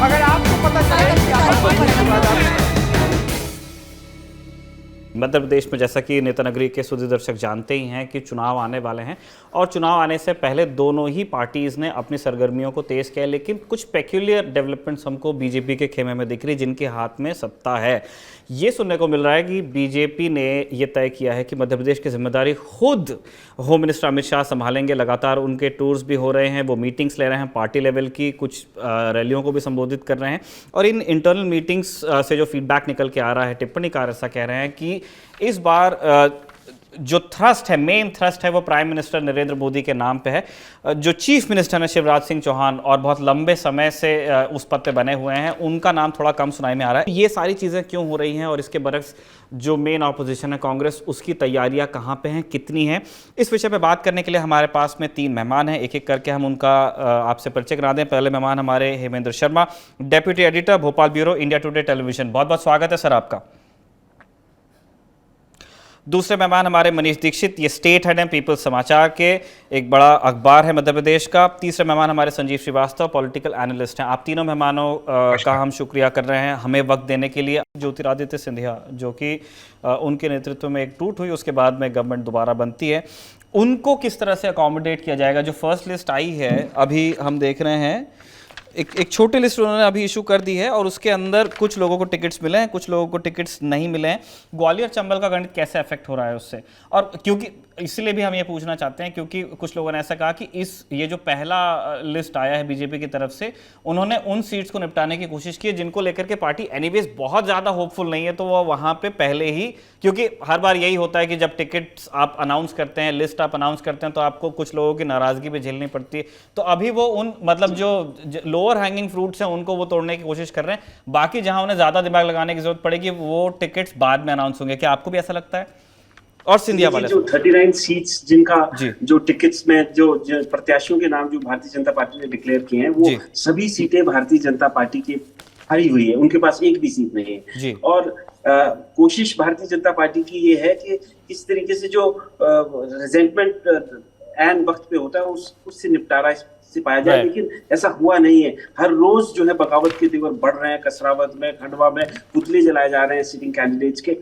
अगर आपको पता चले कि मध्य प्रदेश में, जैसा कि नेता नगरी के सुधी दर्शक जानते ही हैं कि चुनाव आने वाले हैं और चुनाव आने से पहले दोनों ही पार्टीज़ ने अपनी सरगर्मियों को तेज़ किया, लेकिन कुछ पेक्यूलियर डेवलपमेंट्स हमको बीजेपी के खेमे में दिख रही, जिनके हाथ में सत्ता है। ये सुनने को मिल रहा है कि बीजेपी ने ये तय किया है कि मध्य प्रदेश की जिम्मेदारी खुद होम मिनिस्टर अमित शाह संभालेंगे। लगातार उनके टूर्स भी हो रहे हैं, वो मीटिंग्स ले रहे हैं पार्टी लेवल की, कुछ रैलियों को भी संबोधित कर रहे हैं और इन इंटरनल मीटिंग्स से जो फीडबैक निकल के आ रहा है, टिप्पणीकार ऐसा कह रहे हैं कि इस बार जो थ्रस्ट है, मेन थ्रस्ट है, वो प्राइम मिनिस्टर नरेंद्र मोदी के नाम पे है। जो चीफ मिनिस्टर है शिवराज सिंह चौहान और बहुत लंबे समय से उस पद पे बने हुए हैं, उनका नाम थोड़ा कम सुनाई में आ रहा है। ये सारी चीज़ें क्यों हो रही हैं और इसके बरक्स जो मेन ऑपोजिशन है कांग्रेस, उसकी तैयारियां कहाँ पे हैं, कितनी हैं, इस विषय पे बात करने के लिए हमारे पास में 3 मेहमान हैं। एक एक करके हम उनका आपसे परिचय करा दें। पहले मेहमान हमारे Hemendra Sharma, deputy editor, Bhopal bureau, India today television. बहुत बहुत स्वागत है सर आपका। दूसरे मेहमान हमारे मनीष दीक्षित, ये स्टेट हेड हैं पीपल्स समाचार के, एक बड़ा अखबार है मध्य प्रदेश का। तीसरे मेहमान हमारे संजीव श्रीवास्तव, पॉलिटिकल एनालिस्ट हैं। आप तीनों मेहमानों का हम शुक्रिया कर रहे हैं हमें वक्त देने के लिए। ज्योतिरादित्य सिंधिया, जो कि उनके नेतृत्व में एक टूट हुई, उसके बाद में गवर्नमेंट दोबारा बनती है, उनको किस तरह से अकोमोडेट किया जाएगा? जो फर्स्ट लिस्ट आई है अभी हम देख रहे हैं, एक छोटी लिस्ट उन्होंने अभी इशू कर दी है और उसके अंदर कुछ लोगों को टिकट्स मिले हैं, कुछ लोगों को टिकट्स नहीं मिले हैं। ग्वालियर चंबल का गणित कैसे अफेक्ट हो रहा है उससे? और क्योंकि इसलिए भी हम ये पूछना चाहते हैं क्योंकि कुछ लोगों ने ऐसा कहा कि ये जो पहला लिस्ट आया है बीजेपी की तरफ से, उन्होंने उन सीट्स को निपटाने की कोशिश की है जिनको लेकर के पार्टी एनीवेज बहुत ज़्यादा होपफुल नहीं है, तो वो वहाँ पे पहले ही, क्योंकि हर बार यही होता है कि जब टिकट्स आप अनाउंस करते हैं, लिस्ट आप अनाउंस करते हैं, तो आपको कुछ लोगों की नाराज़गी भी झेलनी पड़ती है। तो अभी वो उन मतलब जो लोअर हैंगिंग फ्रूट्स हैं उनको वो तोड़ने की कोशिश कर रहे हैं। बाकी जहाँ उन्हें ज़्यादा दिमाग लगाने की जरूरत पड़ेगी वो टिकट्स बाद में अनाउंस होंगे। क्या आपको भी ऐसा लगता है? और सिंधिया वाले जो 39 सीट्स जिनका जो टिकट्स में जो प्रत्याशियों के नाम जो भारतीय जनता पार्टी ने डिक्लेयर किए हैं, वो सभी सीटें भारतीय जनता पार्टी की हारी हुई है, उनके पास एक भी सीट नहीं है। और कोशिश भारतीय जनता पार्टी की ये है कि इस तरीके से जो रिजेंटमेंट एन वक्त पे होता है उससे निपटारा से पाया जाए, लेकिन ऐसा हुआ नहीं है। हर रोज जो है बगावत के तेवर बढ़ रहे हैं। कसरावत में, खंडवा में पुतले जलाए जा रहे हैं सिटिंग कैंडिडेट्स के।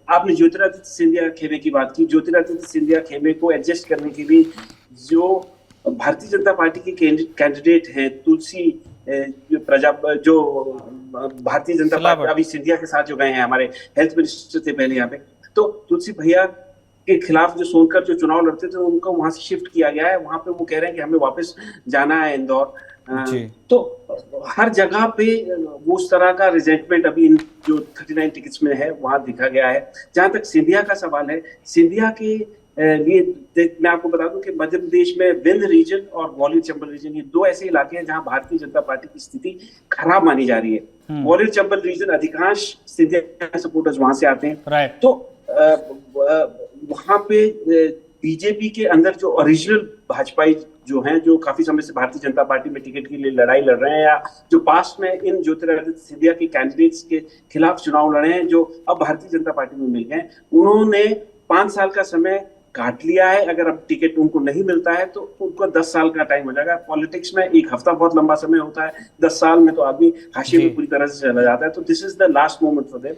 आपने ज्योतिरादित्य सिंधिया खेमे की बात की। ज्योतिरादित्य सिंधिया खेमे को एडजस्ट करने के लिए जो भारतीय जनता पार्टी के कैंडिडेट हैं, तुलसी जो भारतीय जनता पार्टी अभी सिंधिया के साथ जो गए हैं, हमारे हेल्थ मिनिस्टर थे पहले यहाँ पे, तो तुलसी भैया के खिलाफ जो सोनकर जो चुनाव लड़ते थे उनको वहां से शिफ्ट किया गया है। वहां पे वो कह रहे हैं कि हमें वापस जाना है इंदौर। तो हर जगह पे वो उस तरह का रिजेंटमेंट अभी इन जो 39 टिकट्स में है वहां दिखा गया है। जहां तक सिंधिया का सवाल है, सिंधिया के लिए मैं आपको बता दूं कि मध्य प्रदेश में विंध्य रीजन और ग्वालियर चंबल रीजन, ये 2 ऐसे इलाके हैं जहां भारतीय जनता पार्टी की स्थिति खराब मानी जा रही है। ग्वालियर चंबल रीजन अधिकांश सिंधिया सपोर्टर्स वहां से आते हैं। तो वहां पे बीजेपी के अंदर जो ओरिजिनल भाजपाई जो हैं, जो काफी समय से भारतीय जनता पार्टी में टिकट के लिए लड़ाई लड़ रहे हैं, या जो पास्ट में इन ज्योतिरादित्य सिंधिया के कैंडिडेट्स के खिलाफ चुनाव लड़े हैं, जो अब भारतीय जनता पार्टी में मिल गए, उन्होंने 5 साल का समय काट लिया है। अगर अब टिकट उनको नहीं मिलता है तो उनको 10 साल का टाइम हो जाएगा। पॉलिटिक्स में 1 हफ्ता बहुत लंबा समय होता है, 10 साल में तो आदमी हाशिए में पूरी तरह से चला जाता है। तो this is the last moment for them,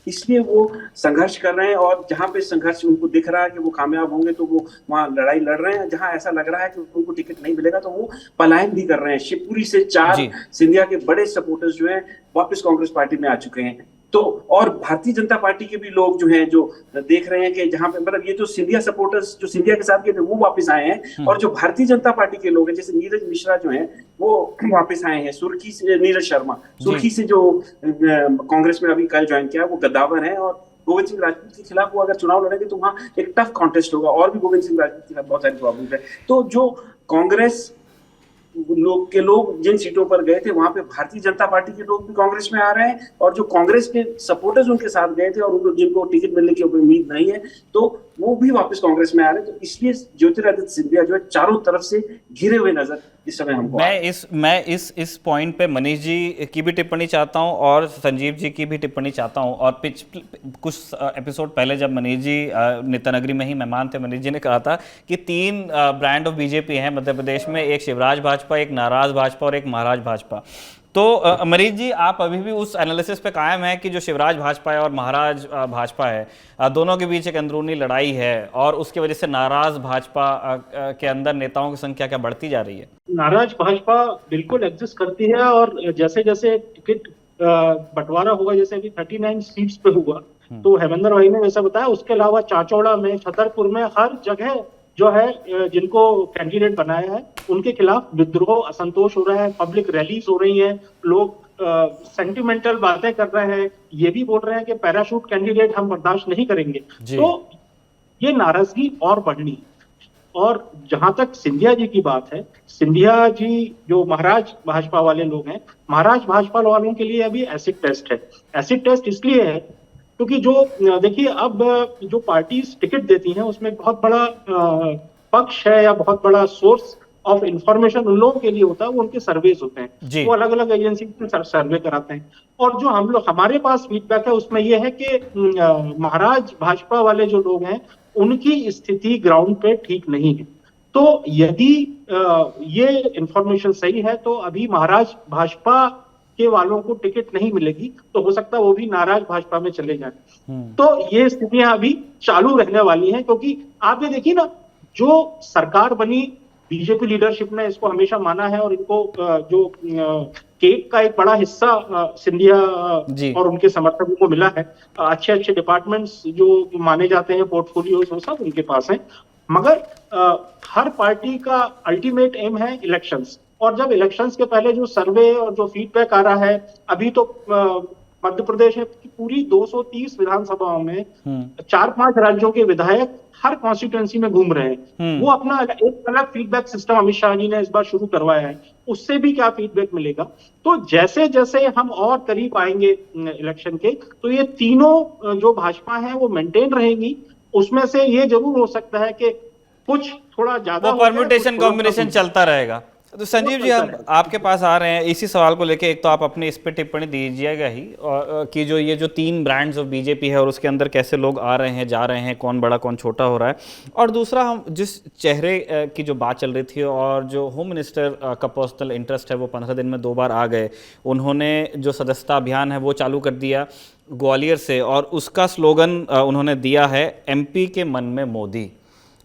इसलिए वो संघर्ष कर रहे हैं। और जहां पे संघर्ष उनको दिख रहा है कि वो कामयाब होंगे तो वो वहां लड़ाई लड़ रहे हैं। जहां ऐसा लग रहा है कि उनको टिकट नहीं मिलेगा तो वो पलायन भी कर रहे हैं। शिवपुरी से 4 सिंधिया के बड़े सपोर्टर्स जो हैं वापस कांग्रेस पार्टी में आ चुके हैं। तो और भारतीय जनता पार्टी के भी लोग जो हैं, जो देख रहे हैं कि जहां पे मतलब ये जो सिंधिया सपोर्टर्स जो सिंधिया के साथ गए थे वो वापस आए हैं, और जो भारतीय जनता पार्टी के लोग हैं जैसे नीरज मिश्रा जो हैं वो वापस आए हैं। सुर्खी से नीरज शर्मा, सुर्खी से जो कांग्रेस में अभी कल ज्वाइन किया, वो गद्दावर है। और गोविंद सिंह राजपूत के खिलाफ वो अगर चुनाव लड़ेंगे तो वहां एक टफ कॉन्टेस्ट होगा। और भी गोविंद सिंह राजपूत के खिलाफ बहुत सारी प्रॉब्लम है। तो जो कांग्रेस लोग जिन सीटों पर गए थे वहां पे भारतीय जनता पार्टी के लोग भी कांग्रेस में आ रहे हैं, और जो कांग्रेस के सपोर्टर्स उनके साथ गए थे और उनको जिनको टिकट मिलने की उम्मीद नहीं है तो वो भी वापस कांग्रेस में आ रहे हैं। तो इसलिए ज्योतिरादित्य सिंधिया जो है चारों तरफ से घिरे हुए नजर इस समय हमको। मैं इस पॉइंट पे मनीष जी की भी टिप्पणी चाहता हूं और संजीव जी की भी टिप्पणी चाहता हूं। और कुछ एपिसोड पहले जब मनीष जी नेता नगरी में ही मेहमान थे, मनीष जी ने कहा था कि 3 ब्रांड ऑफ बीजेपी हैं मध्य प्रदेश में, एक शिवराज भाजपा, एक नाराज भाजपा और एक महाराज भाजपा। तो अमरीश जी, आप अभी भी उस एनालिसिस पे कायम है कि जो शिवराज भाजपा है और महाराज भाजपा है, दोनों के बीच एक अंदरूनी लड़ाई है और उसकी वजह से नाराज भाजपा के अंदर नेताओं की संख्या क्या बढ़ती जा रही है? नाराज भाजपा बिल्कुल एग्जिस्ट करती है, और जैसे जैसे टिकट बंटवारा होगा, जैसे अभी 39 सीट्स पे हुआ, तो हेमेंद्र भाई ने जैसा बताया, उसके अलावा चाचौड़ा में, छतरपुर में, हर जगह जो है जिनको कैंडिडेट बनाया है उनके खिलाफ विद्रोह, असंतोष हो रहा है, पब्लिक रैलीज हो रही हैं, लोग सेंटिमेंटल बातें कर रहे हैं, ये भी बोल रहे हैं कि पैराशूट कैंडिडेट हम बर्दाश्त नहीं करेंगे। तो ये नाराजगी और बढ़नी। और जहां तक सिंधिया जी की बात है, सिंधिया जी जो महाराज भाजपा वाले लोग हैं, महाराज भाजपा वालों के लिए अभी एसिड टेस्ट है। एसिड टेस्ट इसलिए है क्योंकि जो देखिए, अब जो पार्टीज टिकट देती हैं उसमें बहुत बड़ा पक्ष है या बहुत बड़ा सोर्स ऑफ इंफॉर्मेशन उन लोगों के लिए होता है, वो उनके सर्वेज होते हैं, वो अलग अलग एजेंसी में सर्वे कराते हैं। और जो हम लोग, हमारे पास फीडबैक है उसमें ये है कि महाराज भाजपा वाले जो लोग हैं उनकी स्थिति ग्राउंड पे ठीक नहीं है। तो यदि ये इंफॉर्मेशन सही है तो अभी महाराज भाजपा के वालों को टिकट नहीं मिलेगी, तो हो सकता है वो भी नाराज भाजपा में चले जाए। तो ये स्थितियां अभी चालू रहने वाली हैं, क्योंकि आप ये देखिए ना, जो सरकार बनी, बीजेपी लीडरशिप ने इसको हमेशा माना है, और इनको जो केक का एक बड़ा हिस्सा सिंधिया और उनके समर्थकों को मिला है। अच्छे अच्छे डिपार्टमेंट्स जो माने जाते हैं, पोर्टफोलियोज, वो सब उनके पास हैं। मगर हर पार्टी का अल्टीमेट एम है इलेक्शंस, और जब इलेक्शंस के पहले जो सर्वे और जो फीडबैक आ रहा है, अभी तो मध्य प्रदेश में पूरी 230 विधानसभाओं में 4-5 राज्यों के विधायक हर कॉन्स्टिट्यूएंसी में घूम रहे हैं। वो अपना एक अलग फीडबैक सिस्टम अमित शाह जी ने इस बार शुरू करवाया है, उससे भी क्या फीडबैक मिलेगा। तो जैसे जैसे हम और करीब आएंगे इलेक्शन के, तो ये तीनों जो भाजपा है वो मेंटेन रहेंगी। उसमें से ये जरूर हो सकता है कि कुछ थोड़ा ज्यादा परम्यूटेशन कॉम्बिनेशन चलता रहेगा। तो संजीव जी, हम आपके पास आ रहे हैं इसी सवाल को लेके। एक तो आप अपनी इस पे टिप्पणी दीजिएगा ही कि जो ये जो 3 ब्रांड्स ऑफ बीजेपी है और उसके अंदर कैसे लोग आ रहे हैं, जा रहे हैं, कौन बड़ा कौन छोटा हो रहा है। और दूसरा, हम जिस चेहरे की जो बात चल रही थी और जो होम मिनिस्टर का पर्सनल इंटरेस्ट है, वो 15 दिन में 2 बार आ गए। उन्होंने जो सदस्यता अभियान है वो चालू कर दिया ग्वालियर से, और उसका स्लोगन उन्होंने दिया है, एमपी के मन में मोदी।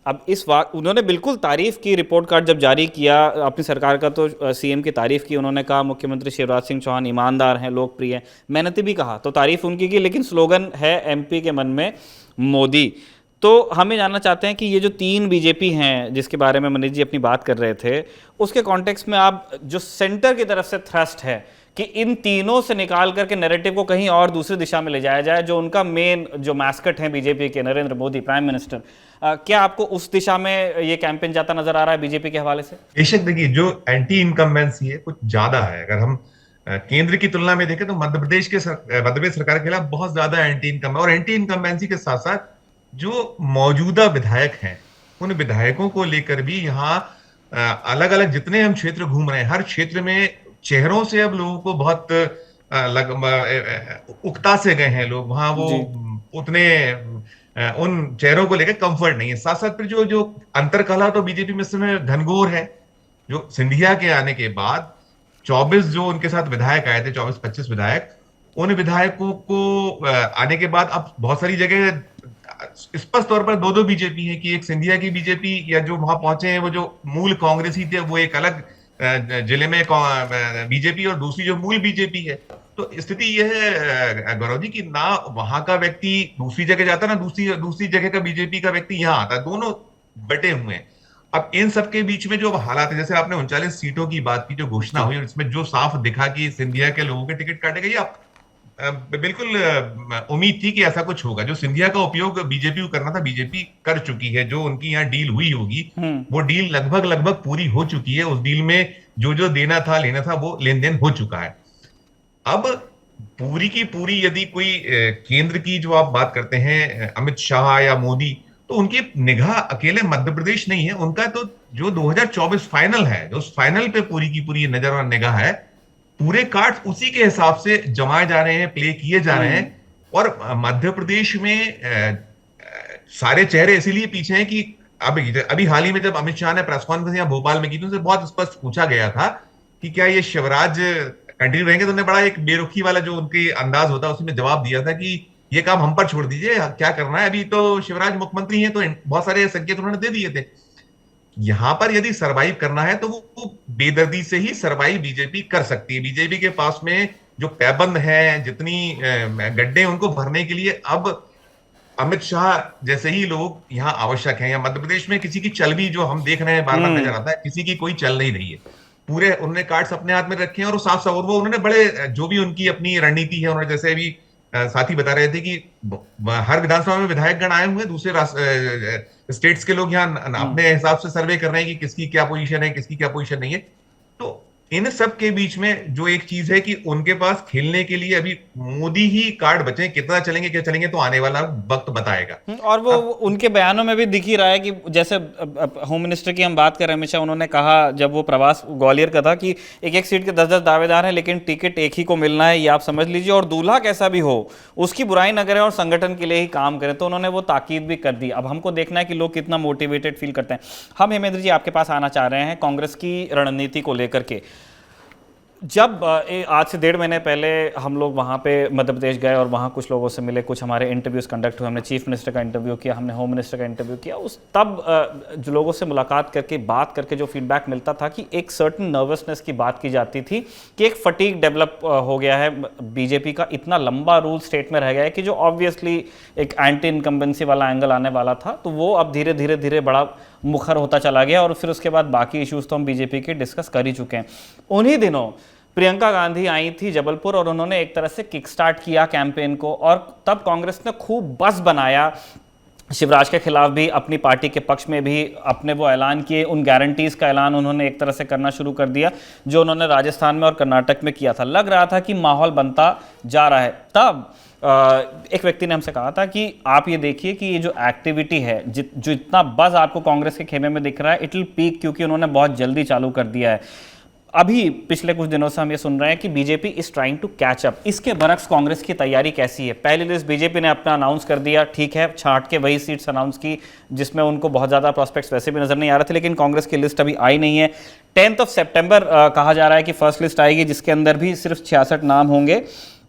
अब इस बात उन्होंने बिल्कुल तारीफ की, रिपोर्ट कार्ड जब जारी किया अपनी सरकार का तो सीएम की तारीफ की। उन्होंने कहा मुख्यमंत्री शिवराज सिंह चौहान ईमानदार हैं, लोकप्रिय हैं, मेहनती भी कहा, तो तारीफ उनकी की। लेकिन स्लोगन है एमपी के मन में मोदी। तो हमें जानना चाहते हैं कि ये जो 3 बीजेपी हैं जिसके बारे में मनीष जी अपनी बात कर रहे थे, उसके कॉन्टेक्स्ट में आप जो सेंटर की तरफ से थ्रस्ट है कि इन तीनों से निकाल करके नैरेटिव को कहीं और दूसरी दिशा में ले जाया जाए, जो उनका मेन जो मैस्कट है बीजेपी के, नरेंद्र मोदी प्राइम मिनिस्टर, क्या आपको उस दिशा में ये कैंपेन जाता नजर आ रहा है बीजेपी के हवाले से? बेशक, देखिए, जो एंटी इनकम्बेंसी है कुछ ज्यादा है। अगर हम केंद्र की तुलना में देखें तो मध्य प्रदेश सरकार के खिलाफ बहुत ज्यादा एंटी इनकम, और एंटी इनकम्बेंसी के साथ साथ जो मौजूदा विधायक हैं, उन विधायकों को लेकर भी यहाँ अलग अलग जितने हम क्षेत्र घूम रहे हैं, हर क्षेत्र में चेहरों से अब लोगों को बहुत उकता से गए हैं लोग वहां। वो उतने उन चेहरों को लेकर कंफर्ट नहीं है। साथ साथ फिर जो अंतरकलह तो बीजेपी में इस समय घनघोर है। जो सिंधिया के आने के बाद 24 जो उनके साथ विधायक आए थे, 24-25 विधायक, उन विधायकों को आने के बाद अब बहुत सारी जगह स्पष्ट तौर पर 2-2 बीजेपी है कि एक सिंधिया की बीजेपी, या जो वहां पहुंचे हैं वो जो मूल कांग्रेसी थे वो एक अलग जिले में बीजेपी, और दूसरी जो मूल बीजेपी है। तो स्थिति यह है गौरव जी कि ना वहां का व्यक्ति दूसरी जगह जाता, ना दूसरी जगह का बीजेपी का व्यक्ति यहाँ आता, दोनों बटे हुए हैं। अब इन सबके बीच में जो हालात है, जैसे आपने 39 सीटों की बात की जो घोषणा हुई, और इसमें जो साफ दिखा कि सिंधिया के लोगों के टिकट काटे गए, बिल्कुल उम्मीद थी कि ऐसा कुछ होगा। जो सिंधिया का उपयोग बीजेपी को करना था, बीजेपी कर चुकी है। जो उनकी यहाँ डील हुई होगी, वो डील लगभग पूरी हो चुकी है। उस डील में जो देना था, लेना था, वो लेन देन हो चुका है। अब पूरी की पूरी यदि कोई केंद्र की जो आप बात करते हैं, अमित शाह या मोदी, तो उनकी निगाह अकेले मध्य प्रदेश नहीं है। उनका तो जो 2024 फाइनल है, जो उस फाइनल पे पूरी की पूरी नजर और निगाह है। पूरे कार्ड उसी के हिसाब से जमाए जा रहे हैं, प्ले किए जा रहे हैं। और मध्य प्रदेश में सारे चेहरे इसीलिए पीछे हैं कि अभी हाल ही में जब अमित शाह ने प्रेस कॉन्फ्रेंस यहाँ भोपाल में की, तो उनसे बहुत स्पष्ट पूछा गया था कि क्या ये शिवराज कंटिन्यू रहेंगे। तो उन्होंने बड़ा एक बेरुखी वाला जो उनके अंदाज होता है उसमें जवाब दिया था कि ये काम हम पर छोड़ दीजिए, क्या करना है, अभी तो शिवराज मुख्यमंत्री हैं, तो बहुत सारे संकेत उन्होंने दे दिए थे। यहां पर यदि सरवाइव करना है तो वो बेदर्दी से ही सरवाइव बीजेपी कर सकती है। बीजेपी के पास में जो पैबंद है, जितनी गड्ढे उनको भरने के लिए अब अमित शाह जैसे ही लोग यहाँ आवश्यक हैं। या मध्य प्रदेश में किसी की चल भी जो हम देख रहे हैं बार बार नजर आता है, किसी की कोई चल नहीं रही है। पूरे उन्होंने कार्ड्स अपने हाथ में रखे हैं और साफ साफ, और वो उन्होंने बड़े जो भी उनकी अपनी रणनीति है, उन्होंने जैसे अभी साथी बता रहे थे कि हर विधानसभा में विधायक गण आए हुए, दूसरे स्टेट्स के लोग यहाँ अपने हिसाब से सर्वे कर रहे हैं कि किसकी क्या पोजीशन है, किसकी क्या पोजीशन नहीं है। तो इन सब के बीच में जो एक चीज है कि उनके पास खेलने के लिए अभी मोदी ही कार्ड बचे। कितना चलेंगे क्या चलेंगे तो आने वाला वक्त बताएगा। और वो उनके बयानों में भी दिख ही रहा है कि जैसे होम मिनिस्टर की हम बात कर रहे हैं, हमेशा उन्होंने कहा जब वो प्रवास ग्वालियर का था कि एक एक सीट के 10-10 दावेदार हैं, लेकिन टिकट एक ही को मिलना है, ये आप समझ लीजिए, और दूल्हा कैसा भी हो उसकी बुराई न करें और संगठन के लिए ही काम करें। तो उन्होंने वो ताकीद भी कर दी। अब हमको देखना है कि लोग कितना मोटिवेटेड फील करते हैं। हम हेमेंद्र जी आपके पास आना चाह रहे हैं कांग्रेस की रणनीति को लेकर के। जब आज से 1.5 महीने पहले हम लोग वहाँ पे मध्य प्रदेश गए और वहाँ कुछ लोगों से मिले, कुछ हमारे इंटरव्यूज़ कंडक्ट हुए, हमने चीफ मिनिस्टर का इंटरव्यू किया, हमने होम मिनिस्टर का इंटरव्यू किया। उस तब जो लोगों से मुलाकात करके बात करके जो फीडबैक मिलता था कि एक सर्टन नर्वसनेस की बात की जाती थी कि एक फटीग डेवलप हो गया है बीजेपी का, इतना लंबा रूल स्टेट में रह गया है कि जो ऑब्वियसली एक एंटी इनकम्बेंसी वाला एंगल आने वाला था, तो वो अब धीरे धीरे धीरे बड़ा मुखर होता चला गया। और फिर उसके बाद बाकी इश्यूज़ तो हम बीजेपी के डिस्कस कर ही चुके हैं। उन्हीं दिनों प्रियंका गांधी आई थी जबलपुर और उन्होंने एक तरह से किक स्टार्ट किया कैंपेन को, और तब कांग्रेस ने खूब बज़ बनाया शिवराज के खिलाफ भी, अपनी पार्टी के पक्ष में भी अपने वो ऐलान किए। उन गारंटीज़ का ऐलान उन्होंने एक तरह से करना शुरू कर दिया जो उन्होंने राजस्थान में और कर्नाटक में किया था। लग रहा था कि माहौल बनता जा रहा है। तब एक व्यक्ति ने हमसे कहा था कि आप ये देखिए कि ये जो एक्टिविटी है, जो इतना बज़ आपको कांग्रेस के खेमे में दिख रहा है, इट विल पीक, क्योंकि उन्होंने बहुत जल्दी चालू कर दिया है। अभी पिछले कुछ दिनों से हम ये सुन रहे हैं कि BJP is trying to catch up. इसके बरक्स कांग्रेस की तैयारी कैसी है? पहली लिस्ट बीजेपी ने अपना अनाउंस कर दिया, ठीक है, छांट के वही सीट्स अनाउंस की जिसमें उनको बहुत ज़्यादा प्रॉस्पेक्ट्स वैसे भी नजर नहीं आ रहे थे, लेकिन कांग्रेस की लिस्ट अभी आई नहीं है। 10 सितंबर कहा जा रहा है कि फर्स्ट लिस्ट आएगी, जिसके अंदर भी सिर्फ 66 नाम होंगे।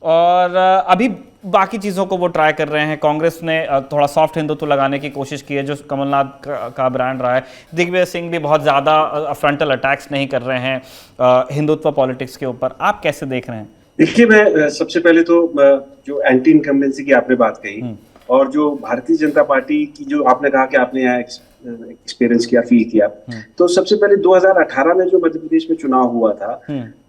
और अभी बाकी चीज़ों को वो ट्राई कर रहे हैं। कांग्रेस ने थोड़ा सॉफ्ट हिंदुत्व लगाने की कोशिश की है, जो कमलनाथ का ब्रांड रहा है। दिग्विजय सिंह भी बहुत ज़्यादा फ्रंटल अटैक्स नहीं कर रहे हैं हिंदुत्व पॉलिटिक्स के ऊपर। आप कैसे देख रहे हैं? देखिए, मैं सबसे पहले तो जो एंटी इनकम्बेंसी की आपने बात कही और जो भारतीय जनता पार्टी की जो आपने कहा कि आपने यहाँ एक्सपीरियंस किया, फील किया, तो सबसे पहले 2018 में जो मध्य प्रदेश में चुनाव हुआ था,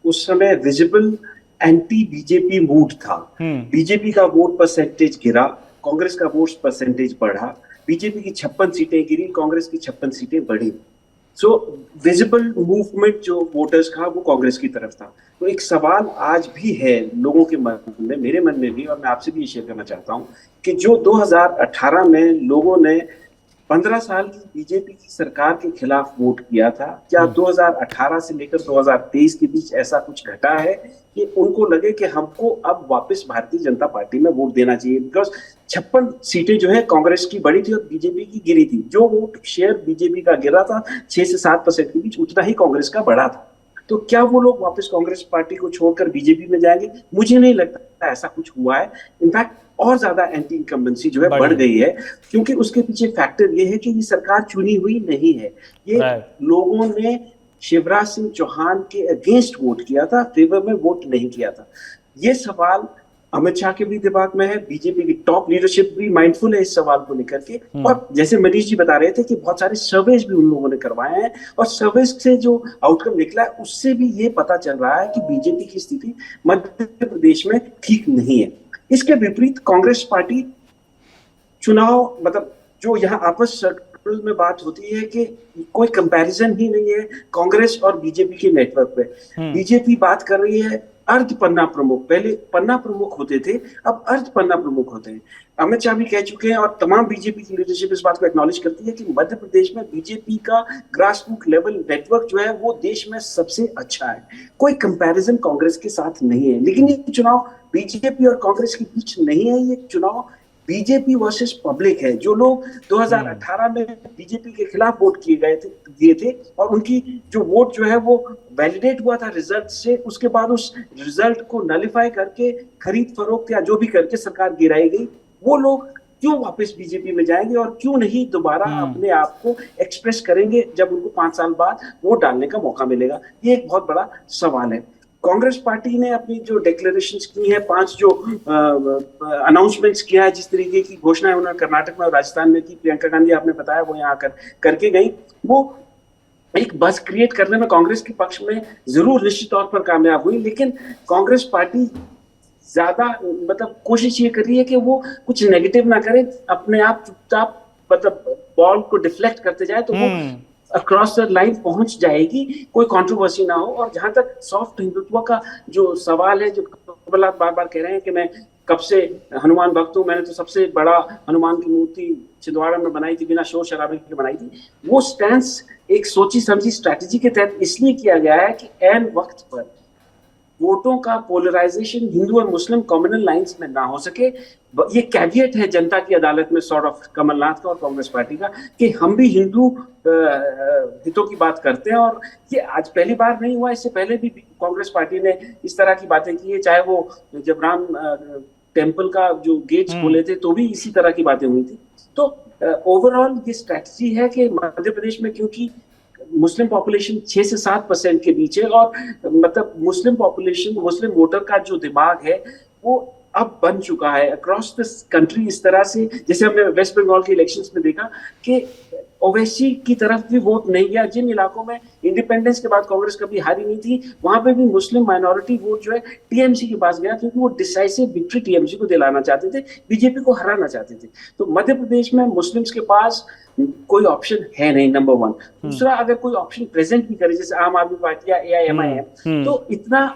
उस समय विजिबल एंटी बीजेपी मूड था। बीजेपी का वोट परसेंटेज गिरा, कांग्रेस का वोट परसेंटेज बढ़ा। बीजेपी की 56 सीटें गिरी, कांग्रेस की 56 सीटें बढ़ी। सो विजिबल मूवमेंट जो वोटर्स का वो कांग्रेस की तरफ था। तो एक सवाल आज भी है लोगों के मन में, मेरे मन में भी, और मैं आपसे भी शेयर करना चाहता हूं कि जो 2018 में लोगों ने 15 साल की बीजेपी की सरकार के खिलाफ वोट किया था, क्या 2018 से लेकर 2023 के बीच ऐसा कुछ घटा है कि उनको लगे कि हमको अब वापस भारतीय जनता पार्टी में वोट देना चाहिए? बिकॉज 56 सीटें जो है कांग्रेस की बढ़ी थी और बीजेपी की गिरी थी। जो वोट शेयर बीजेपी का गिरा था 6 से 7% के बीच, उतना ही कांग्रेस का बढ़ा था। तो क्या वो लोग वापस कांग्रेस पार्टी को छोड़कर बीजेपी में जाएंगे? मुझे नहीं लगता ऐसा कुछ हुआ है। इनफैक्ट और ज्यादा एंटी इनकम्बेंसी जो है बढ़ गई है, क्योंकि उसके पीछे फैक्टर ये है कि ये सरकार चुनी हुई नहीं है। ये लोगों ने शिवराज सिंह चौहान के अगेंस्ट वोट किया था, फेवर में वोट नहीं किया था। ये सवाल अमित शाह के भी दिमाग में है, बीजेपी की टॉप लीडरशिप भी माइंडफुल है इस सवाल को लेकर के। और जैसे मनीष जी बता रहे थे कि बहुत सारे सर्वेज भी उन लोगों ने करवाए हैं, और सर्वेज से जो आउटकम निकला है उससे भी ये पता चल रहा है कि बीजेपी की स्थिति मध्य प्रदेश में ठीक नहीं है। इसके विपरीत कांग्रेस पार्टी चुनाव, मतलब जो यहाँ आपस सर्कल में बात होती है कि कोई कंपैरिजन ही नहीं है कांग्रेस और बीजेपी के नेटवर्क पे। बीजेपी बात कर रही है अर्ध पन्ना प्रमुख, पहले पन्ना प्रमुख होते थे, अब अर्ध पन्ना प्रमुख होते हैं। अमित शाह भी कह चुके हैं और तमाम बीजेपी की लीडरशिप इस बात को एक्नॉलेज करती है कि मध्य प्रदेश में बीजेपी का ग्रास रूट लेवल नेटवर्क जो है वो देश में सबसे अच्छा है। कोई कंपैरिजन कांग्रेस के साथ नहीं है। लेकिन ये चुनाव बीजेपी और कांग्रेस के बीच नहीं है, ये चुनाव बीजेपी वर्सेस पब्लिक है। जो लोग 2018 में बीजेपी के खिलाफ वोट दिए थे और उनकी जो वोट जो है वो वैलिडेट हुआ था रिजल्ट से, उसके बाद उस रिजल्ट को नलिफाई करके खरीद फरोख्त या जो भी करके सरकार गिराई गई, वो लोग क्यों वापस बीजेपी में जाएंगे और क्यों नहीं दोबारा अपने आप को एक्सप्रेस करेंगे जब उनको 5 साल बाद वोट डालने का मौका मिलेगा? ये एक बहुत बड़ा सवाल है। कांग्रेस पार्टी ने अपनी जो डिक्लेरेशंस की है, 5 जो अनाउंसमेंट्स किया है, जिस तरीके की घोषणाएं उन्होंने कर्नाटक में और राजस्थान में की, प्रियंका गांधी आपने बताया वो यहाँ करके गई, वो एक बस क्रिएट करने में कांग्रेस के पक्ष में जरूर निश्चित तौर पर कामयाब हुई। लेकिन कांग्रेस पार्टी ज्यादा मतलब कोशिश ये कर रही है कि वो कुछ नेगेटिव ना करे, अपने आप चुपचाप मतलब बॉल को डिफ्लेक्ट करते जाए, तो वो अक्रॉस द लाइन पहुंच जाएगी, कोई कंट्रोवर्सी ना हो। और जहां तक सॉफ्ट हिंदुत्व का जो सवाल है, जो कमलनाथ बार बार कह रहे हैं कि मैं कब से हनुमान भक्त हूं, मैंने तो सबसे बड़ा हनुमान की मूर्ति छिंदवाड़ा में बनाई थी, बिना शोर शराबे के बनाई थी, वो स्टैंस एक सोची समझी स्ट्रैटेजी के तहत इसलिए किया गया है कि एन वक्त पर वोटों का पोलराइजेशन हिंदू और मुस्लिम कम्युनल लाइंस में ना हो सके। ये कैविएट है जनता की अदालत में सॉर्ट ऑफ कमलनाथ का और कांग्रेस पार्टी का, कि हम भी हिंदू हितों की बात करते हैं। और ये आज पहली बार नहीं हुआ, इससे पहले भी कांग्रेस पार्टी ने इस तरह की बातें की है, चाहे वो जब राम टेम्पल का जो गेट्स खोले थे तो भी इसी तरह की बातें हुई थी। तो ओवरऑल ये स्ट्रैटेजी है कि मध्य प्रदेश में क्योंकि मुस्लिम पॉपुलेशन 6 से 7% के बीच है, और मतलब मुस्लिम पॉपुलेशन, मुस्लिम वोटर का जो दिमाग है वो अब बन चुका है अक्रॉस द कंट्री इस तरह से, जैसे हमने वेस्ट बंगाल के इलेक्शंस में देखा कि ओवैसी की तरफ भी वोट नहीं गया। जिन इलाकों में इंडिपेंडेंस के बाद कांग्रेस कभी हारी नहीं थी, वहां पे भी मुस्लिम माइनॉरिटी वोट जो है टीएमसी के पास गया, क्योंकि वो डिसाइसिव विक्ट्री टीएमसी को दिलाना चाहते थे, बीजेपी को हराना चाहते थे। तो मध्य प्रदेश में मुस्लिम्स के पास कोई ऑप्शन है नहीं, नंबर 1। दूसरा, अगर कोई ऑप्शन प्रेजेंट भी करे जैसे आम आदमी पार्टी या AIMIM, तो इतना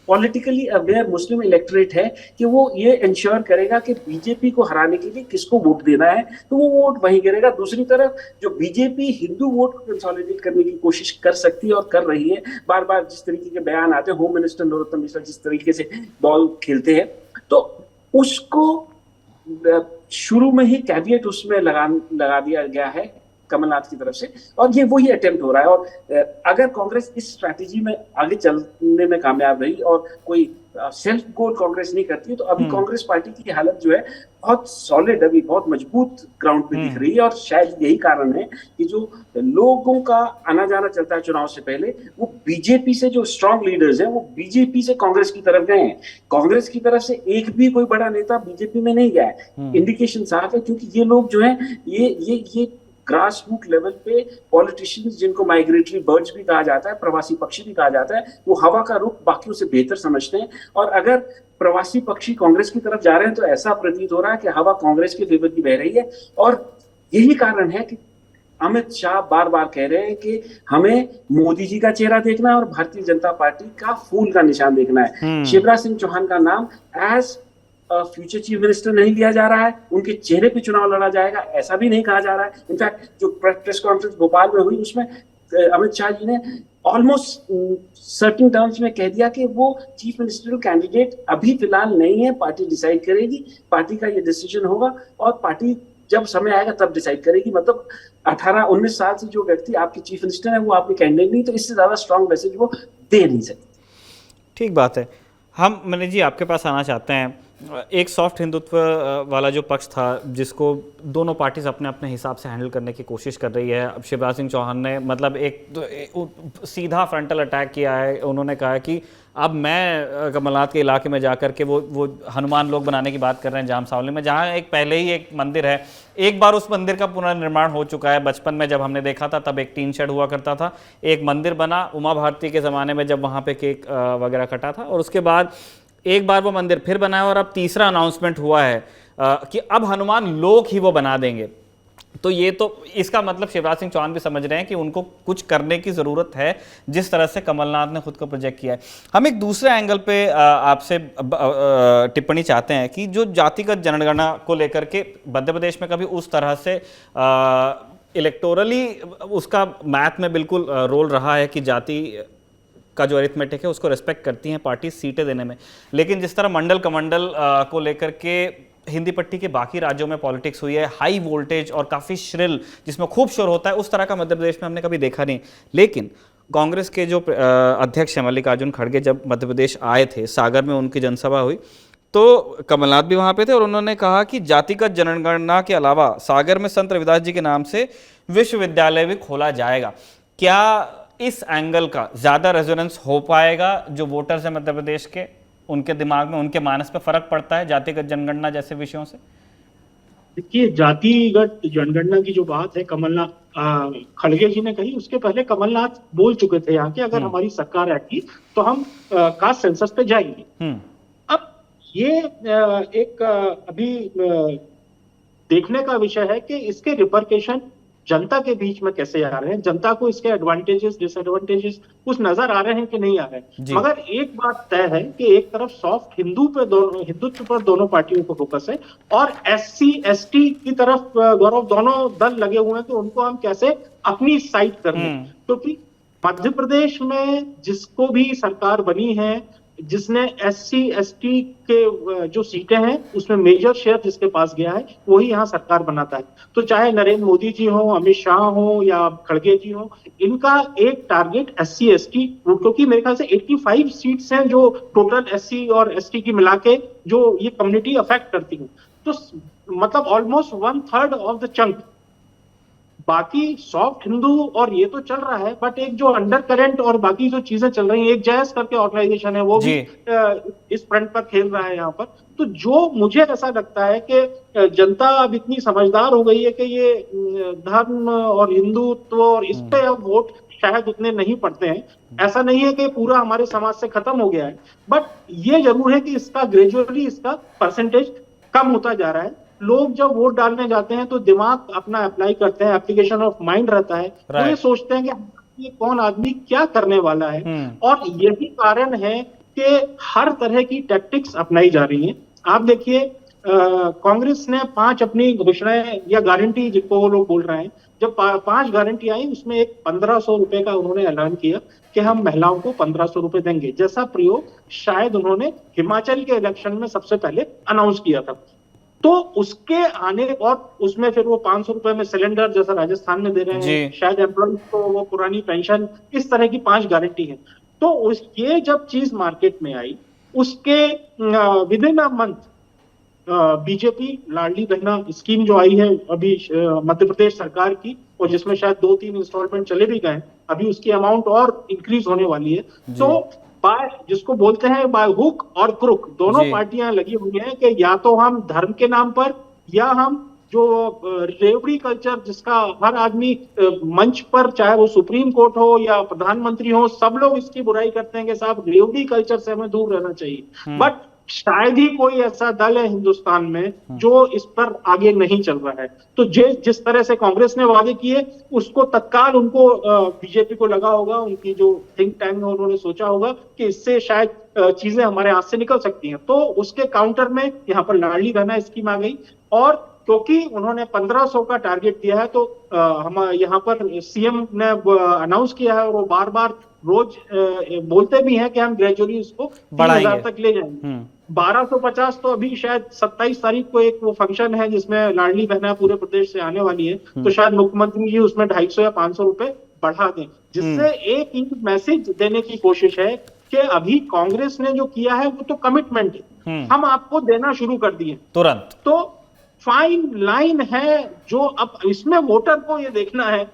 पॉलिटिकली अवेयर मुस्लिम इलेक्टोरेट है कि वो ये इंश्योर करेगा कि बीजेपी को हराने के लिए किसको वोट देना है, तो वो वोट वहीं गिरेगा। दूसरी तरफ जो बीजेपी हिंदू वोट को कंसोलिडेट करने की कोशिश कर सकती है और कर रही है, बार बार जिस तरीके के बयान आते हैं, होम मिनिस्टर नरोत्तम मिश्रा जिस तरीके से बॉल खेलते हैं, तो उसको शुरू में ही कैविएट उसमें लगा दिया गया है कमलनाथ की तरफ से, और ये वही अटेम्प्ट हो रहा है। और अगर कांग्रेस इस स्ट्रैटेजी में आगे चलने में कामयाब रही और कोई सेल्फ गोल कांग्रेस नहीं करती है, तो अभी कांग्रेस पार्टी की हालत जो है बहुत सॉलिड, अभी बहुत मजबूत ग्राउंड पे दिख रही है। और शायद यही कारण है कि जो लोगों का आना जाना चलता है चुनाव से पहले, वो बीजेपी से जो स्ट्रॉन्ग लीडर्स हैं वो बीजेपी से कांग्रेस की तरफ गए हैं। कांग्रेस की तरफ से एक भी कोई बड़ा नेता बीजेपी में नहीं गया है। इंडिकेशन साफ है, क्योंकि ये लोग जो है ये ग्रास रूट लेवल पे पॉलिटिशियंस, जिनको माइग्रेटरी बर्ड्स भी कहा जाता है, प्रवासी पक्षी भी कहा जाता है, वो हवा का रुख बाकियों से बेहतर समझते हैं। और अगर प्रवासी पक्षी कांग्रेस की तरफ जा रहे हैं तो ऐसा प्रतीत हो रहा है कि हवा कांग्रेस के फेवर की बह रही है। और यही कारण है कि अमित शाह बार बार कह रहे हैं कि हमें मोदी जी का चेहरा देखना है और भारतीय जनता पार्टी का फूल का निशान देखना है। शिवराज सिंह चौहान का नाम एज फ्यूचर चीफ मिनिस्टर नहीं लिया जा रहा है, उनके चेहरे पे चुनाव लड़ा जाएगा ऐसा भी नहीं कहा जा रहा है। इनफैक्ट जो प्रेस कॉन्फ्रेंस भोपाल में हुई उसमें अमित शाह जी ने ऑलमोस्ट सर्टेन टर्म्स में कह दिया कि वो चीफ मिनिस्टरियल कैंडिडेट अभी फिलहाल नहीं है, पार्टी डिसाइड करेगी, पार्टी का ये डिसीजन होगा और पार्टी जब समय आएगा तब डिसाइड करेगी। मतलब 18-19 साल से जो व्यक्ति आपके चीफ मिनिस्टर है वो आपके कैंडिडेट नहीं, तो इससे ज्यादा स्ट्रॉन्ग मैसेज वो दे नहीं सकते। ठीक बात है। हम मनीष जी आपके पास आना चाहते हैं। एक सॉफ्ट हिंदुत्व वाला जो पक्ष था जिसको दोनों पार्टीज अपने अपने हिसाब से हैंडल करने की कोशिश कर रही है, अब शिवराज सिंह चौहान ने मतलब एक सीधा फ्रंटल अटैक किया है। उन्होंने कहा कि अब मैं कमलनाथ के इलाके में जाकर के वो हनुमान लोग बनाने की बात कर रहे हैं जामसावली में, जहाँ एक पहले ही एक मंदिर है, एक बार उस मंदिर का पुनर्निर्माण हो चुका है। बचपन में जब हमने देखा था तब एक टीन शेड हुआ करता था, एक मंदिर बना उमा भारती के ज़माने में जब वहाँ पे केक वगैरह कटा था, और उसके बाद एक बार वो मंदिर फिर बनाया और अब तीसरा अनाउंसमेंट हुआ है कि अब हनुमान लोग ही वो बना देंगे। तो ये तो इसका मतलब शिवराज सिंह चौहान भी समझ रहे हैं कि उनको कुछ करने की ज़रूरत है, जिस तरह से कमलनाथ ने खुद को प्रोजेक्ट किया है। हम एक दूसरे एंगल पे आपसे टिप्पणी चाहते हैं कि जो जातिगत जनगणना को लेकर के मध्य प्रदेश में कभी उस तरह से इलेक्टोरली उसका मैथ में बिल्कुल रोल रहा है कि जाति का जो अरिथमेटिक है उसको रिस्पेक्ट करती हैं पार्टी सीटें देने में, लेकिन जिस तरह मंडल कमंडल को लेकर के हिंदी पट्टी के बाकी राज्यों में पॉलिटिक्स हुई है, हाई वोल्टेज और काफ़ी श्रिल, जिसमें खूब शोर होता है, उस तरह का मध्य प्रदेश में हमने कभी देखा नहीं। लेकिन कांग्रेस के जो अध्यक्ष हैं मल्लिकार्जुन खड़गे, जब मध्य प्रदेश आए थे, सागर में उनकी जनसभा हुई, तो कमलनाथ भी वहाँ पे थे और उन्होंने कहा कि जातिगत जनगणना के अलावा सागर में संत रविदास जी के नाम से विश्वविद्यालय भी खोला जाएगा। क्या इस एंगल का ज़्यादा रेजोनेंस हो पाएगा? जो वोटर्स हैं मध्य प्रदेश के, उनके दिमाग में, उनके मानस पे फर्क पड़ता है जातिगत जनगणना जैसे विषयों से? देखिए, जातिगत जनगणना की जो बात है कमलनाथ खड़गे जी ने कही, उसके पहले कमलनाथ बोल चुके थे यहाँ के, अगर हमारी सरकार आएगी तो हम कास्ट सेंसस पे जाएंगे। अब ये एक अभी देखने का विषय है कि इसके रिपरकेशन जनता के बीच में कैसे आ रहे हैं, जनता को इसके एडवांटेजेस डिसएडवांटेजेस कुछ नजर आ रहे हैं कि नहीं आ रहे हैं। मगर एक बात तय है कि एक तरफ सॉफ्ट हिंदुत्व पर दोनों पार्टियों को फोकस है, और SC ST की तरफ गौरव दोनों दल लगे हुए हैं कि उनको हम कैसे अपनी साइड कर लें। क्योंकि मध्य प्रदेश में जिसको भी सरकार बनी है, जिसने SC ST के जो सीटें हैं उसमें मेजर शेयर जिसके पास गया है, वही यहाँ सरकार बनाता है। तो चाहे नरेंद्र मोदी जी हो, अमित शाह हो या खड़गे जी हो, इनका एक टारगेट SC ST, क्योंकि मेरे ख्याल से 85 सीट्स हैं जो टोटल SC और ST की मिला के जो ये कम्युनिटी अफेक्ट करती है, तो मतलब ऑलमोस्ट 1/3 ऑफ द चंक। बाकी सॉफ्ट हिंदू और ये तो चल रहा है, बट एक जो अंडर करंट और बाकी जो चीजें चल रही हैं, एक जैस करके ऑर्गेनाइजेशन है, वो भी इस फ्रंट पर खेल रहा है यहाँ पर। तो जो मुझे ऐसा लगता है कि जनता अब इतनी समझदार हो गई है कि ये धर्म और हिंदुत्व और इस पे अब वोट शायद उतने नहीं पड़ते हैं। ऐसा नहीं है कि पूरा हमारे समाज से खत्म हो गया है, बट ये जरूर है कि इसका ग्रेजुअली इसका परसेंटेज कम होता जा रहा है। लोग जब वोट डालने जाते हैं तो दिमाग अपना अप्लाई करते हैं, एप्लीकेशन ऑफ माइंड रहता है, वो ये सोचते हैं कि ये कौन आदमी क्या करने वाला है। और यही कारण है कि हर तरह की टैक्टिक्स अपनाई जा रही हैं। आप देखिए, कांग्रेस ने 5 अपनी घोषणाएं या गारंटी जिनको वो लोग बोल रहे हैं, जब 5 गारंटी आई, उसमें एक 1500 रुपए का उन्होंने ऐलान किया कि हम महिलाओं को 1500 रुपए देंगे, जैसा प्रयोग शायद उन्होंने हिमाचल के इलेक्शन में सबसे पहले अनाउंस किया था। तो उसके आने, और उसमें फिर वो 500 रुपए में सिलेंडर जैसा राजस्थान में दे रहे हैं, शायद एम्प्लॉइज को वो पुरानी पेंशन, इस तरह की 5 गारंटी है। तो ये जब चीज मार्केट में आई, उसके within a month BJP Ladli Behna scheme जो आई है अभी मध्य प्रदेश सरकार की, और जिसमें शायद 2-3 इंस्टॉलमेंट चले भी गए, अभी उसकी अमाउंट और इंक्रीज होने वाली है। तो बाय, जिसको बोलते हैं बाय हुक और क्रुक, दोनों पार्टियां लगी हुई हैं कि या तो हम धर्म के नाम पर, या हम जो रेवड़ी कल्चर जिसका हर आदमी मंच पर, चाहे वो सुप्रीम कोर्ट हो या प्रधानमंत्री हो, सब लोग इसकी बुराई करते हैं कि साहब रेवड़ी कल्चर से हमें दूर रहना चाहिए। बट शायद ही कोई ऐसा दल है हिंदुस्तान में जो इस पर आगे नहीं चल रहा है। तो जिस तरह से कांग्रेस ने वादे किए, उसको तत्काल उनको बीजेपी को लगा होगा, उनकी जो थिंक टैंक है उन्होंने सोचा होगा कि इससे शायद चीजें हमारे हाथ से निकल सकती हैं। तो उसके काउंटर में यहाँ पर लाडली बहना स्कीम आ गई, और क्योंकि उन्होंने 1500 का टारगेट दिया है, तो हम यहाँ पर CM ने अनाउंस किया है, और वो बार बार रोज बोलते भी हैं कि हम ग्रेजुअली इसको 3000 तक ले जाएंगे। 1250 तो अभी शायद 27 तारीख को एक वो फंक्शन है जिसमें लाडली बहना पूरे प्रदेश से आने वाली है, तो शायद मुख्यमंत्री जी उसमें 250 या 500 रुपए बढ़ा दें, जिससे एक मैसेज देने की कोशिश है कि अभी कांग्रेस ने जो किया है वो तो कमिटमेंट है, हम आपको देना शुरू कर दिए तुरंत। तो फाइन लाइन है जो अब इसमें वोटर को ये देखना है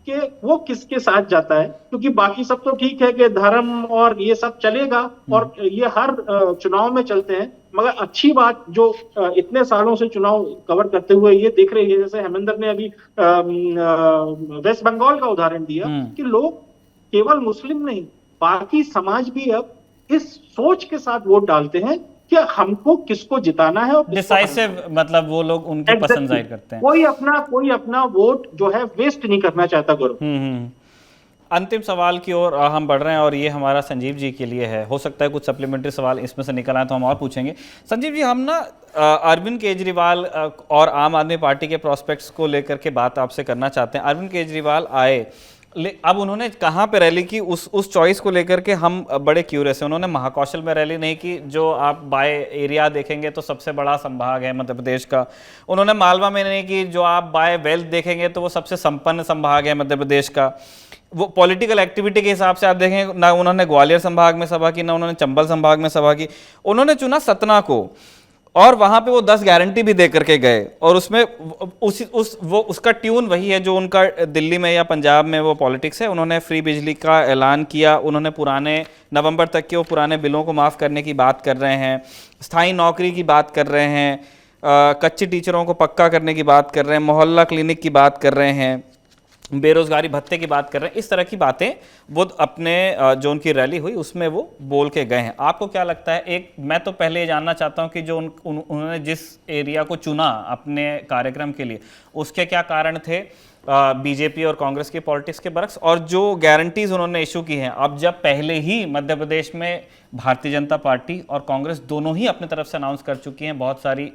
कि वो किसके साथ जाता है, क्योंकि बाकी सब तो ठीक है कि धर्म और ये सब चलेगा, और ये हर चुनाव में चलते हैं। मगर अच्छी बात जो इतने सालों से चुनाव कवर करते हुए ये देख रही है, जैसे हेमेंद्र ने अभी वेस्ट बंगाल का उदाहरण दिया कि लोग केवल मुस्लिम नहीं, बाकी समाज भी अब इस सोच के साथ वोट डालते हैं कि हमको किसको जिताना है, और डिसाइसिव, मतलब वो लोग उनकी पसंद जाहिर करते हैं। कोई अपना वोट जो है वेस्ट नहीं करना चाहता। गुरु, अंतिम सवाल की ओर हम बढ़ रहे हैं, और ये हमारा संजीव जी के लिए है। हो सकता है कुछ सप्लीमेंट्री सवाल इसमें से निकल आए तो हम और पूछेंगे। संजीव जी, हम ना अरविंद केजरीवाल और आम आदमी पार्टी के प्रोस्पेक्ट्स को लेकर के बात आपसे करना चाहते हैं। अरविंद केजरीवाल आए अब उन्होंने कहाँ पे रैली की, उस चॉइस को लेकर के हम बड़े क्यूरियस हैं। उन्होंने महाकौशल में रैली नहीं की, जो आप बाय एरिया देखेंगे तो सबसे बड़ा संभाग है मध्य प्रदेश का। उन्होंने मालवा में नहीं की, जो आप बाय वेल्थ देखेंगे तो वो सबसे संपन्न संभाग है मध्य प्रदेश का। वो पॉलिटिकल एक्टिविटी के हिसाब से आप देखें, ना उन्होंने ग्वालियर संभाग में सभा की, ना उन्होंने चंबल संभाग में सभा की। उन्होंने चुना सतना को, और वहां पे वो 10 गारंटी भी दे करके गए, और उसमें उसका ट्यून वही है जो उनका दिल्ली में या पंजाब में वो पॉलिटिक्स है। उन्होंने फ्री बिजली का ऐलान किया, उन्होंने पुराने नवंबर तक के वो पुराने बिलों को माफ़ करने की बात कर रहे हैं, स्थायी नौकरी की बात कर रहे हैं, कच्चे टीचरों को पक्का करने की बात कर रहे हैं, मोहल्ला क्लिनिक की बात कर रहे हैं, बेरोजगारी भत्ते की बात कर रहे हैं। इस तरह की बातें वो अपने जो उनकी रैली हुई उसमें वो बोल के गए हैं। आपको क्या लगता है, एक मैं तो पहले ये जानना चाहता हूं कि जो उन्होंने जिस एरिया को चुना अपने कार्यक्रम के लिए, उसके क्या कारण थे बीजेपी और कांग्रेस की पॉलिटिक्स के बरक्स, और जो गारंटीज उन्होंने इशू की हैं, अब जब पहले ही मध्य प्रदेश में भारतीय जनता पार्टी और कांग्रेस दोनों ही अपने तरफ से अनाउंस कर चुकी हैं बहुत सारी,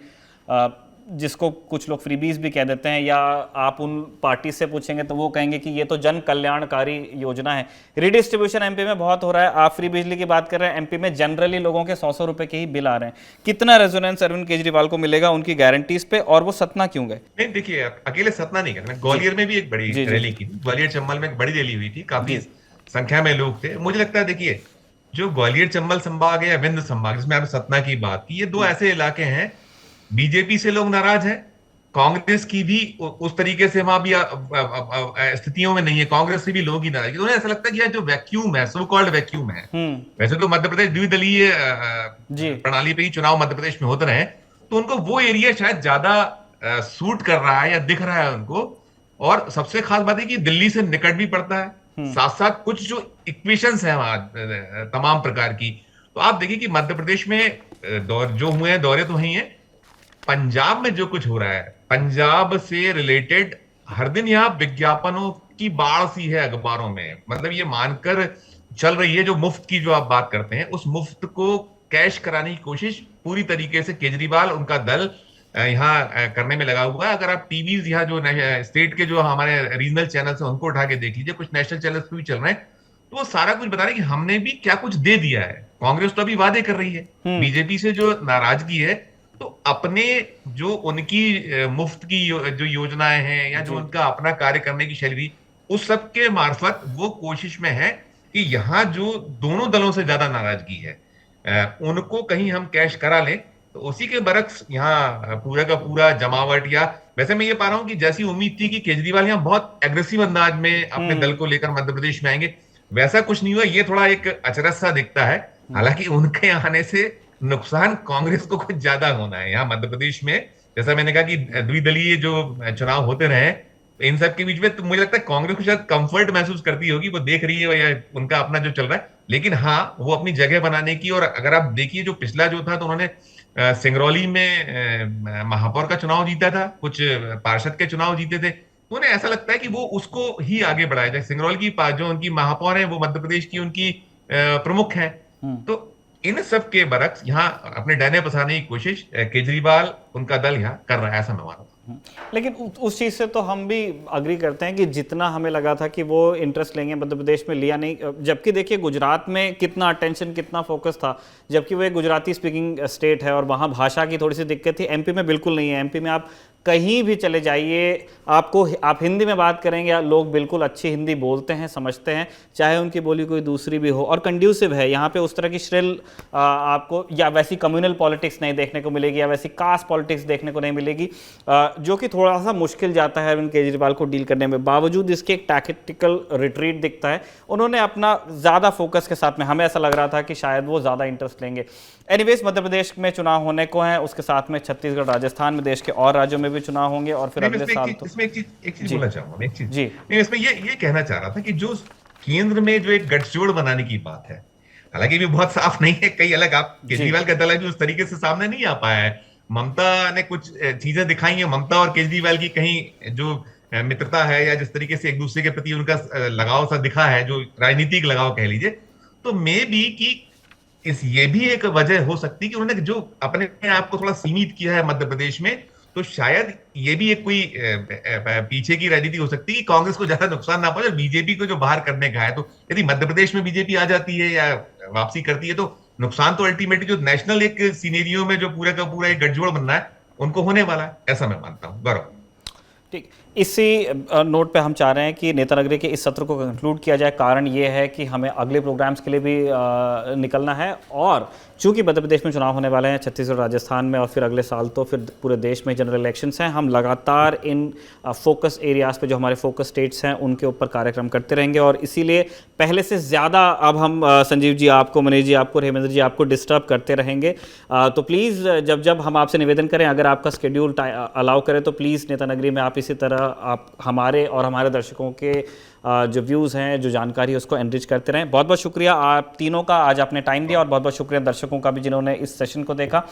जिसको कुछ लोग फ्रीबीज भी कह देते हैं, या आप उन पार्टी से पूछेंगे तो वो कहेंगे कि ये तो जन कल्याणकारी योजना है। रिडिस्ट्रीब्यूशन एमपी में बहुत हो रहा है, आप फ्री बिजली की बात कर रहे हैं, एमपी में जनरली लोगों के 100 रुपए के ही बिल आ रहे हैं। कितना रेजोनेंस अरविंद केजरीवाल को मिलेगा उनकी गारंटीज पे, और वो सतना क्यों गए? नहीं देखिए, अकेले सतना नहीं करना, ग्वालियर में भी एक बड़ी रैली की, ग्वालियर चंबल में एक बड़ी रैली हुई थी, काफी संख्या में लोग थे। मुझे लगता है देखिए, जो ग्वालियर चंबल संभाग है या विंध्य संभाग, जिसमें आपने सतना की बात की, ये दो ऐसे इलाके हैं बीजेपी से लोग नाराज हैं, कांग्रेस की भी उस तरीके से वहां भी स्थितियों में नहीं है, कांग्रेस से भी लोग ही नाराज। उन्हें ऐसा लगता है कि यह जो वैक्यूम है, सो कॉल्ड वैक्यूम है, वैसे तो मध्य प्रदेश द्विदलीय प्रणाली पे ही चुनाव मध्य प्रदेश में होते रहे, तो उनको वो एरिया शायद ज्यादा सूट कर रहा है या दिख रहा है उनको। और सबसे खास बात है कि दिल्ली से निकट भी पड़ता है, साथ साथ कुछ जो इक्वेशंस है वहां तमाम प्रकार की। तो आप देखिए कि मध्य प्रदेश में जो हुए हैं दौरे तो ही हैं, पंजाब में जो कुछ हो रहा है, पंजाब से रिलेटेड हर दिन यहाँ विज्ञापनों की बाढ़ सी है अखबारों में। मतलब ये मानकर चल रही है, जो मुफ्त की जो आप बात करते हैं, उस मुफ्त को कैश कराने की कोशिश पूरी तरीके से केजरीवाल उनका दल यहाँ करने में लगा हुआ है। अगर आप टीवी यहाँ जो स्टेट के जो हमारे रीजनल चैनल्स हैं उनको उठा के देख लीजिए, कुछ नेशनल चैनल्स भी चल रहे हैं, तो वो सारा कुछ बता रहे हैं कि हमने भी क्या कुछ दे दिया है। कांग्रेस तो अभी वादे कर रही है, बीजेपी से जो नाराजगी है, तो अपने जो उनकी मुफ्त की जो योजनाएं हैं या जो उनका अपना कार्य करने की शैली, उस सब के मार्फत वो कोशिश में है कि यहाँ जो दोनों दलों से ज्यादा नाराजगी है उनको कहीं हम कैश करा लें। तो उसी के बरक्स यहाँ पूरा का पूरा जमावट, या वैसे मैं ये पा रहा हूँ कि जैसी उम्मीद थी कि केजरीवाल यहाँ बहुत एग्रेसिव अंदाज में अपने दल को लेकर मध्य प्रदेश में आएंगे, वैसा कुछ नहीं हुआ। ये थोड़ा एक अचरज सा दिखता है। हालांकि उनके आने से नुकसान कांग्रेस को कुछ ज्यादा होना है यहाँ मध्य प्रदेश में। जैसा मैंने कहा कि द्विदलीय जो चुनाव होते रहे, इन सब के बीच में तो मुझे लगता है कांग्रेस को शायद कंफर्ट महसूस करती होगी, वो देख रही है या उनका अपना जो चल रहा है। लेकिन हाँ, वो अपनी जगह बनाने की, और अगर आप देखिए जो पिछला जो था, तो उन्होंने सिंगरौली में महापौर का चुनाव जीता था, कुछ पार्षद के चुनाव जीते थे, तो उन्हें ऐसा लगता है कि वो उसको ही आगे बढ़ाया जाए। सिंगरौली की जो उनकी महापौर है वो मध्य प्रदेश की उनकी प्रमुख है। तो इन सब के बरक्स यहाँ अपने डने बसाने की कोशिश केजरीवाल उनका दल यहाँ कर रहा है, ऐसा मैं मानता हूँ। लेकिन उस चीज़ से तो हम भी अग्री करते हैं कि जितना हमें लगा था कि वो इंटरेस्ट लेंगे, मध्य प्रदेश में लिया नहीं। जबकि देखिए गुजरात में कितना अटेंशन, कितना फोकस था, जबकि वो एक गुजराती स्पीकिंग स्टेट है और वहाँ भाषा की थोड़ी सी दिक्कत थी। एमपी में बिल्कुल नहीं है। एमपी में आप कहीं भी चले जाइए, आप हिंदी में बात करेंगे, लोग बिल्कुल अच्छी हिंदी बोलते हैं, समझते हैं, चाहे उनकी बोली कोई दूसरी भी हो, और कंड्यूसिव है। यहाँ पे उस तरह की श्रिल आपको या वैसी कम्युनल पॉलिटिक्स नहीं देखने को मिलेगी, या वैसी कास्ट पॉलिटिक्स देखने को नहीं मिलेगी, जो कि थोड़ा सा मुश्किल जाता है अरविंद केजरीवाल को डील करने में। बावजूद इसके एक टैक्टिकल रिट्रीट दिखता है। उन्होंने अपना ज़्यादा फोकस के साथ में, हमें ऐसा लग रहा था कि शायद वो ज़्यादा इंटरेस्ट लेंगे। एनीवेज, मध्य प्रदेश में चुनाव होने को हैं, उसके साथ में छत्तीसगढ़, राजस्थान में, देश के और राज्यों में भी चुनाव होंगे, और फिर अगले साल तो इसमें एक चीज बोलना चाहूंगा, एक चीज जी नहीं, इसमें ये कहना चाह रहा था कि जो केंद्र में जो एक गठजोड़ बनाने की बात है, हालांकि भी बहुत साफ नहीं है, कई अलग आप केजरीवाल का दल है जो उस तरीके से सामने नहीं आ पाया है। ममता ने कुछ चीजें दिखाई हैं, ममता और केजरीवाल की कहीं जो मित्रता है या जिस तरीके से एक दूसरे के प्रति उनका लगाव सा दिखा है, जो राजनीतिक लगाव कह लीजिए, तो मे बी कि ये भी एक वजह हो सकती है कि उन्होंने जो अपने आप को थोड़ा सीमित किया है मध्य प्रदेश में, तो शायद ये भी एक कोई पीछे की रणनीति हो सकती है कि कांग्रेस को ज्यादा नुकसान ना पहुंचे और बीजेपी को जो बाहर करने का है। तो यदि मध्य प्रदेश में बीजेपी आ जाती है या वापसी करती है, तो नुकसान तो अल्टीमेटली जो नेशनल एक सीनेरियो में जो पूरा का पूरा एक गठजोड़ बनना है उनको होने वाला है, ऐसा मैं मानता हूँ। गौरव, ठीक, इसी नोट पे हम चाह रहे हैं कि नेता नगरी के इस सत्र को कंक्लूड किया जाए। कारण ये है कि हमें अगले प्रोग्राम्स के लिए भी निकलना है, और चूंकि मध्य प्रदेश में चुनाव होने वाले हैं, छत्तीसगढ़ राजस्थान में, और फिर अगले साल तो फिर पूरे देश में जनरल इलेक्शंस हैं। हम लगातार इन फोकस एरियाज़ पे, जो हमारे फोकस स्टेट्स हैं, उनके ऊपर कार्यक्रम करते रहेंगे। और इसीलिए पहले से ज़्यादा अब हम संजीव जी आपको, मनीष जी आपको, हेमेंद्र जी आपको डिस्टर्ब करते रहेंगे। तो प्लीज़ जब जब हम आपसे निवेदन करें, अगर आपका स्केड्यूल अलाउ करे तो प्लीज़ नेता नगरी में आप इसी तरह आप हमारे और हमारे दर्शकों के जो व्यूज़ हैं, जो जानकारी है, उसको एनरिच करते रहें। बहुत बहुत शुक्रिया आप तीनों का, आज आपने टाइम दिया, और बहुत बहुत शुक्रिया दर्शकों का भी जिन्होंने इस सेशन को देखा।